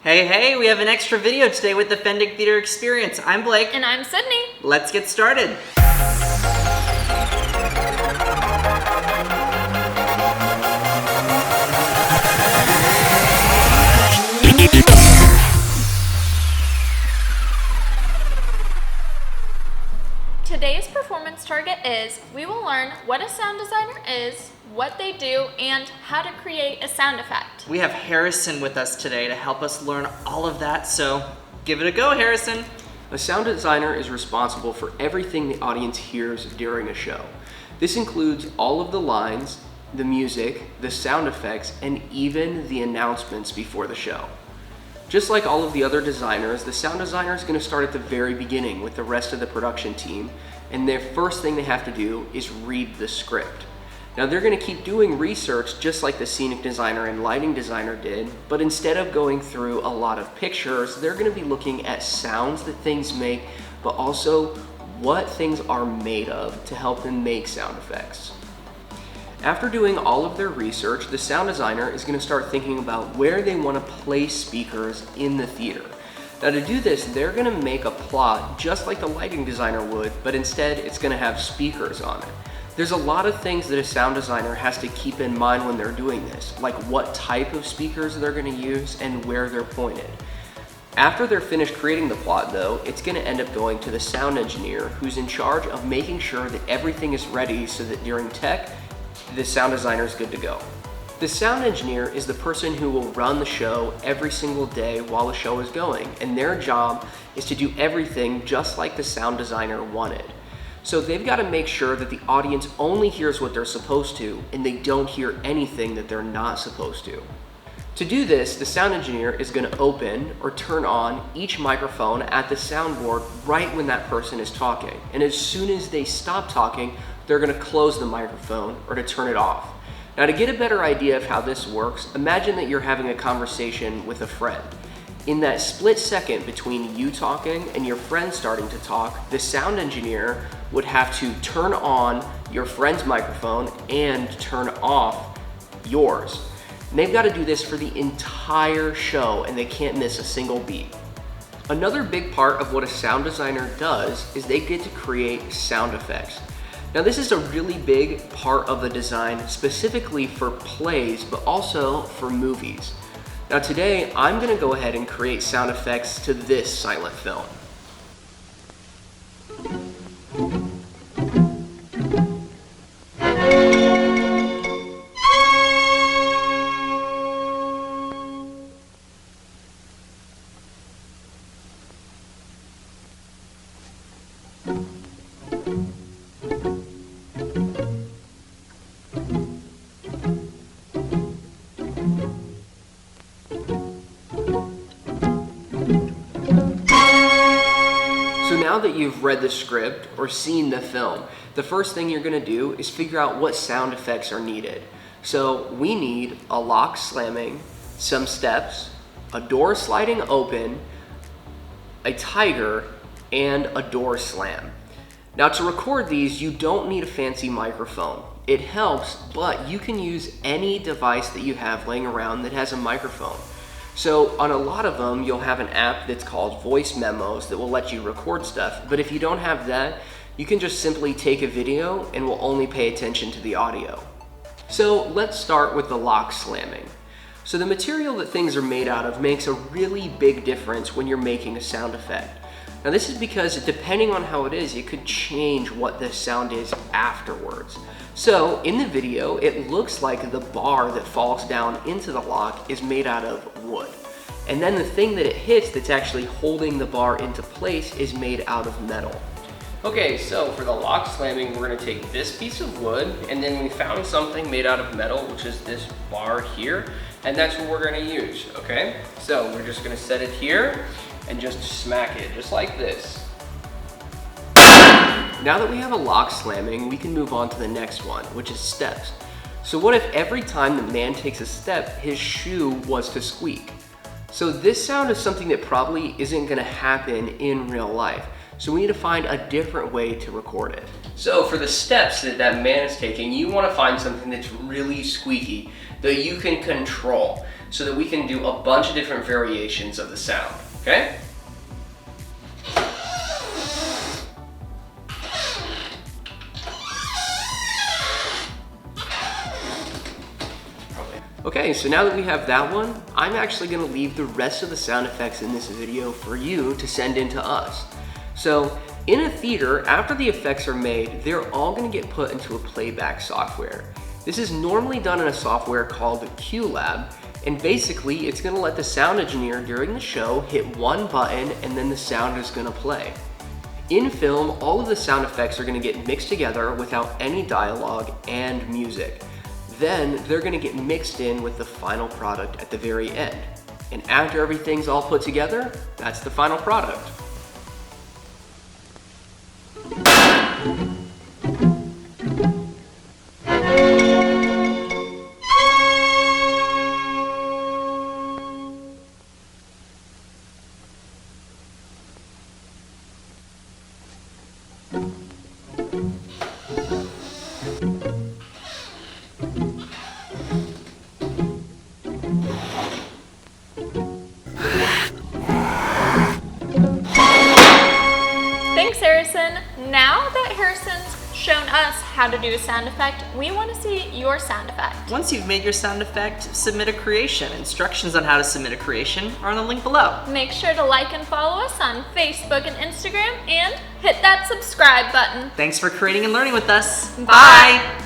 Hey, we have an extra video today with the Fendick Theater Experience. I'm Blake. And I'm Sydney. Let's get started. Today's performance target is we will learn what a sound designer is, what they do, and how to create a sound effect. We have Harrison with us today to help us learn all of that, so give it a go, Harrison. A sound designer is responsible for everything the audience hears during a show. This includes all of the lines, the music, the sound effects, and even the announcements before the show. Just like all of the other designers, the sound designer is going to start at the very beginning with the rest of the production team, and their first thing they have to do is read the script. Now they're going to keep doing research just like the scenic designer and lighting designer did, but instead of going through a lot of pictures, they're going to be looking at sounds that things make, but also what things are made of to help them make sound effects. After doing all of their research, the sound designer is going to start thinking about where they want to place speakers in the theater. Now to do this, they're going to make a plot just like the lighting designer would, but instead it's going to have speakers on it. There's a lot of things that a sound designer has to keep in mind when they're doing this, like what type of speakers they're going to use and where they're pointed. After they're finished creating the plot though, it's going to end up going to the sound engineer who's in charge of making sure that everything is ready so that during tech, the sound designer is good to go. The sound engineer is the person who will run the show every single day while the show is going, and their job is to do everything just like the sound designer wanted. So they've got to make sure that the audience only hears what they're supposed to and they don't hear anything that they're not supposed to. To do this, the sound engineer is going to open or turn on each microphone at the soundboard right when that person is talking. And as soon as they stop talking, they're going to close the microphone or to turn it off. Now to get a better idea of how this works, imagine that you're having a conversation with a friend. In that split second between you talking and your friend starting to talk, the sound engineer would have to turn on your friend's microphone and turn off yours. And they've got to do this for the entire show and they can't miss a single beat. Another big part of what a sound designer does is they get to create sound effects. Now this is a really big part of the design specifically for plays, but also for movies. Now today, I'm going to go ahead and create sound effects to this silent film. So now that you've read the script or seen the film, the first thing you're going to do is figure out what sound effects are needed. So we need a lock slamming, some steps, a door sliding open, a tiger, and a door slam. Now to record these, you don't need a fancy microphone. It helps, but you can use any device that you have laying around that has a microphone. So on a lot of them, you'll have an app that's called Voice Memos that will let you record stuff. But if you don't have that, you can just simply take a video and will only pay attention to the audio. So let's start with the lock slamming. So the material that things are made out of makes a really big difference when you're making a sound effect. Now this is because depending on how it is, it could change what the sound is afterwards. So in the video, it looks like the bar that falls down into the lock is made out of wood. And then the thing that it hits that's actually holding the bar into place is made out of metal. Okay, so for the lock slamming, we're gonna take this piece of wood, and then we found something made out of metal, which is this bar here, and that's what we're gonna use, okay? So we're just gonna set it here and just smack it, just like this. Now that we have a lock slamming, we can move on to the next one, which is steps. So what if every time the man takes a step, his shoe was to squeak? So this sound is something that probably isn't gonna happen in real life. So we need to find a different way to record it. So for the steps that man is taking, you want to find something that's really squeaky that you can control so that we can do a bunch of different variations of the sound, okay? Okay, so now that we have that one, I'm actually gonna leave the rest of the sound effects in this video for you to send in to us. So in a theater, after the effects are made, they're all gonna get put into a playback software. This is normally done in a software called QLab, and basically it's gonna let the sound engineer during the show hit one button and then the sound is gonna play. In film, all of the sound effects are gonna get mixed together without any dialogue and music. Then they're gonna get mixed in with the final product at the very end. And after everything's all put together, that's the final product. Thanks, Harrison. Now that Harrison's shown us how to do a sound effect, we want to see your sound effect. Once you've made your sound effect, submit a creation. Instructions on how to submit a creation are on the link below. Make sure to like and follow us on Facebook and Instagram, and hit that subscribe button. Thanks for creating and learning with us. Bye.